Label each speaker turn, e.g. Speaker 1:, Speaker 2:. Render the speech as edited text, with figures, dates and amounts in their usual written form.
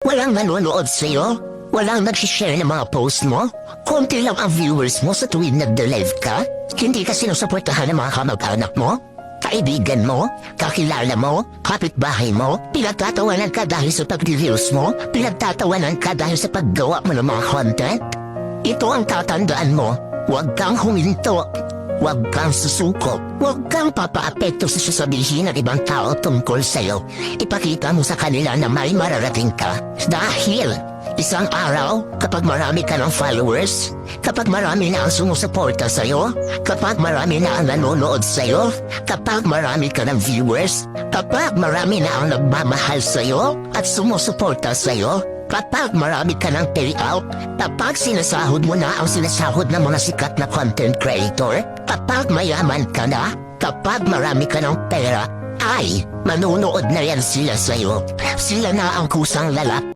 Speaker 1: Walang nanonood sa'yo? Walang nagsishare ng mga post mo? Konti lang ang viewers mo sa tuwing nagda-live ka? Hindi ka sinusuportahan ng mga kamag-anak mo? Kaibigan mo? Kakilala mo? Kapitbahay mo? Pinagtatawanan ka dahil sa pag-reviews mo? Pinagtatawanan ka dahil sa paggawa mo ng mga content? Ito ang tatandaan mo. Huwag kang huminto. Huwag kang susuko. Huwag kang papaapekto sa sasabihin ng ibang tao tungkol sa'yo. Ipakita mo sa kanila na may mararating ka. Dahil isang araw, kapag marami ka ng followers, kapag marami na ang sumusuporta sa'yo, kapag marami na ang nanonood sa'yo, kapag marami ka ng viewers, kapag marami na ang nagmamahal sa'yo at sumusuporta sa'yo, kapag marami ka ng payout, kapag sinasahod mo na ang sinasahod ng mga sikat na content creator, kapag mayaman ka na, kapag marami ka ng pera, ay manunood na yan sila sa'yo. Sila na ang kusang lalaki.